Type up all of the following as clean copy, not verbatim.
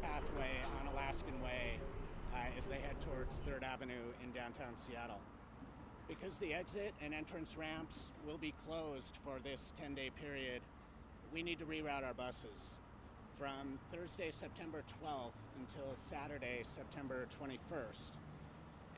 Pathway on Alaskan Way as they head towards 3rd Avenue in downtown Seattle. Because the exit and entrance ramps will be closed for this 10-day period, we need to reroute our buses from Thursday, September 12th until Saturday, September 21st.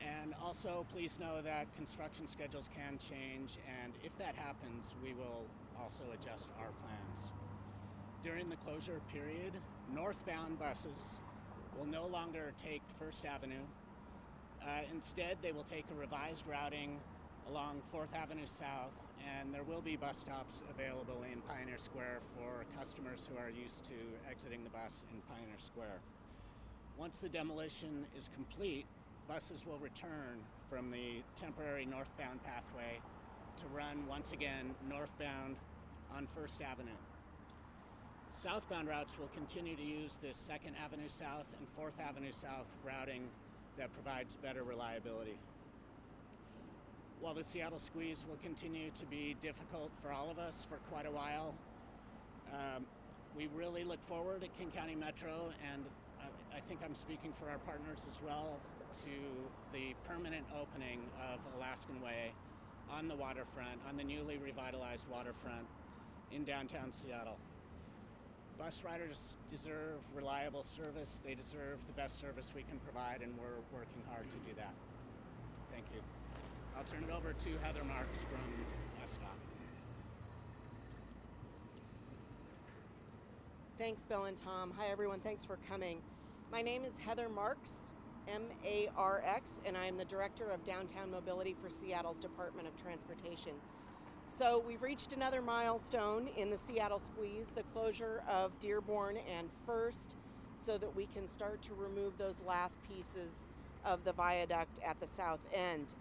And also, please know that construction schedules can change, and if that happens, we will also adjust our plans. During the closure period, northbound buses will no longer take 1st Avenue. Instead, they will take a revised routing along 4th Avenue South, and there will be bus stops available in Pioneer Square for customers who are used to exiting the bus in Pioneer Square. Once the demolition is complete, buses will return from the temporary northbound pathway to run once again northbound on 1st Avenue. Southbound routes will continue to use this 2nd Avenue South and 4th Avenue South routing that provides better reliability. While the Seattle squeeze will continue to be difficult for all of us for quite a while, we really look forward at King County Metro, and I think I'm speaking for our partners as well, to the permanent opening of Alaskan Way on the waterfront, on the newly revitalized waterfront in downtown Seattle. Bus riders deserve reliable service. They deserve the best service we can provide, and we're working hard to do that. Thank you. I'll turn it over to Heather Marks from SDOT. Thanks, Bill and Tom. Hi, everyone. Thanks for coming. My name is Heather Marks, M-A-R-X, and I am the Director of Downtown Mobility for Seattle's Department of Transportation. So we've reached another milestone in the Seattle squeeze, the closure of Dearborn and First, so that we can start to remove those last pieces of the viaduct at the south end.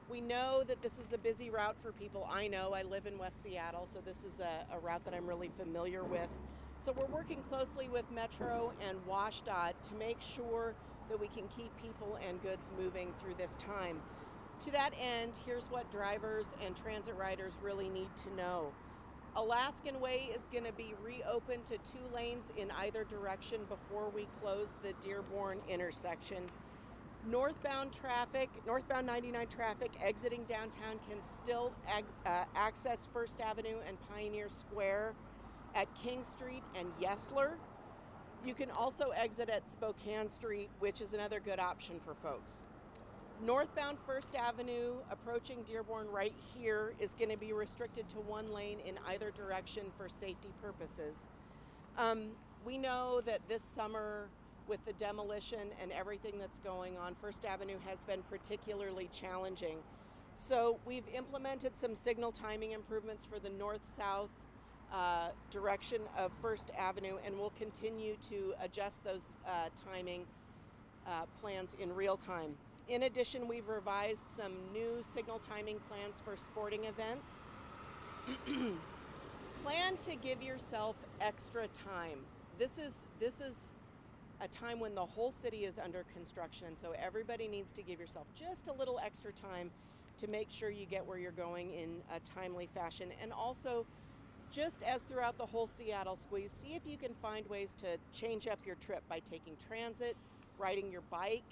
We know that this is a busy route for people. I know, I live in West Seattle, so this is a route that I'm really familiar with. So we're working closely with Metro and WashDOT to make sure that we can keep people and goods moving through this time. To that end, here's what drivers and transit riders really need to know. Alaskan Way is going to be reopened to 2 lanes in either direction before we close the Dearborn intersection. Northbound 99 traffic exiting downtown can still access First Avenue and Pioneer Square at King Street and Yesler. You can also exit at Spokane Street, which is another good option for folks. Northbound First Avenue approaching Dearborn right here is going to be restricted to one lane in either direction for safety purposes. We know that this summer, with the demolition and everything that's going on, First Avenue has been particularly challenging. So we've implemented some signal timing improvements for the north-south direction of First Avenue, and we'll continue to adjust those timing plans in real time. In addition, we've revised some new signal timing plans for sporting events. Plan to give yourself extra time. This is a time when the whole city is under construction, so everybody needs to give yourself just a little extra time to make sure you get where you're going in a timely fashion. And also, just as throughout the whole Seattle squeeze, see if you can find ways to change up your trip by taking transit, riding your bike,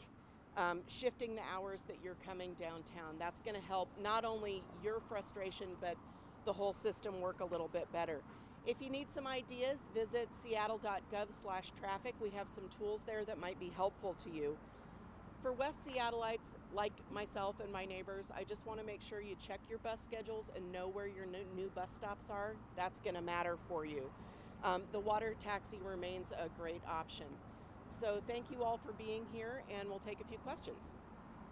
shifting the hours that you're coming downtown. That's going to help not only your frustration, but the whole system work a little bit better. If you need some ideas, visit seattle.gov/traffic. We have some tools there that might be helpful to you. For West Seattleites like myself and my neighbors, I just want to make sure you check your bus schedules and know where your new bus stops are. That's going to matter for you. The water taxi remains a great option. So thank you all for being here, and we'll take a few questions.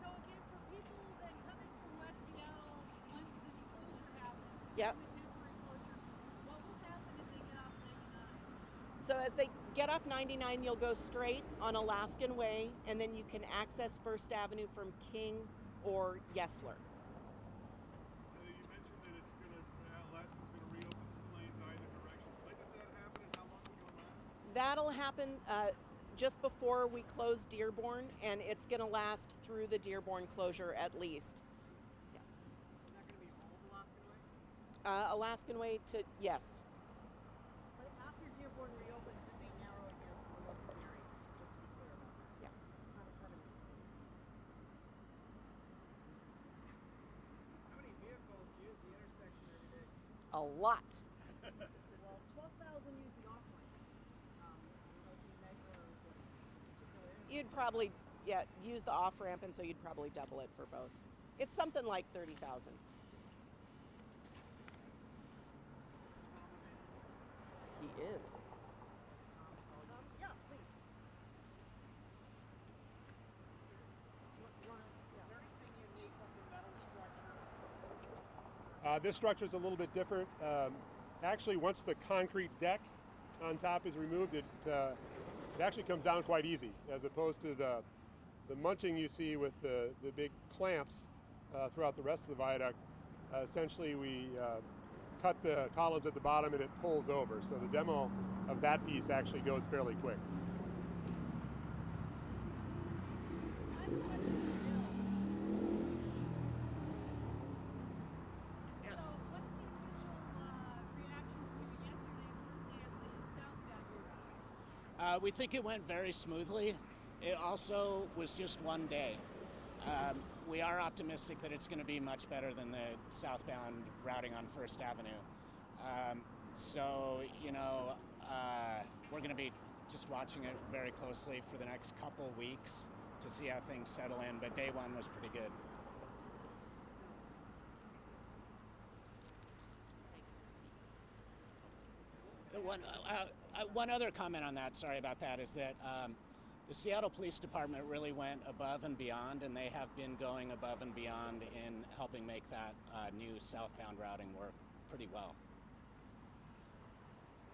So again, for people then coming from West Seattle, once this closure happens, Yep. the temporary closure, what will happen if they get off 99? So as they get off 99, you'll go straight on Alaskan Way, and then you can access First Avenue from King or Yesler. You mentioned that it's going to, Alaskan's going to reopen some lanes either direction. When does that happen, and how long will it last? That'll happen just before we close Dearborn, and it's going to last through the Dearborn closure at least. Yeah. Is that going to be all of Alaskan Way? Alaskan Way to, yes. But after Dearborn reopens, it may narrow your local areas, just to be clear about that. Yeah. Not a permanent thing. How many vehicles use the intersection every day? A lot. Well, 12,000 use the off lane. If you measure the particular area. You'd probably, use the off-ramp, and so you'd probably double it for both. It's something like 30,000. He is. Yeah, please. This structure is a little bit different. Actually, once the concrete deck on top is removed, it actually comes down quite easy, as opposed to the munching you see with the big clamps throughout the rest of the viaduct. Essentially, we cut the columns at the bottom and it pulls over. So the demo of that piece actually goes fairly quick. I have a question for Jill. Yes. So what's the official reaction to yesterday's first day of the southbound routes? We think it went very smoothly. It also was just one day. We are optimistic that it's going to be much better than the southbound routing on First Avenue. We're going to be just watching it very closely for the next couple weeks to see how things settle in, but day one was pretty good. One other comment on that, sorry about that, is that the Seattle Police Department really went above and beyond, and they have been going above and beyond in helping make that new southbound routing work pretty well.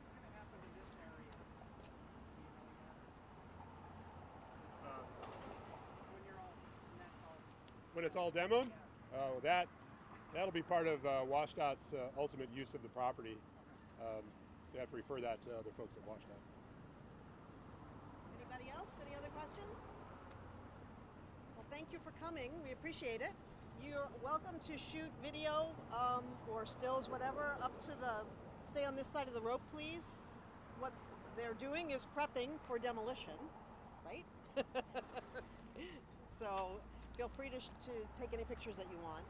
What's going to happen to this area? When you're all, when that's all. When it's all demoed, that'll be part of WashDOT's ultimate use of the property. So you have to refer that to other folks at WashDOT. Anybody else? Any other questions? Well, thank you for coming. We appreciate it. You're welcome to shoot video or stills, whatever, up to stay on this side of the rope, please. What they're doing is prepping for demolition, right? So feel free to take any pictures that you want.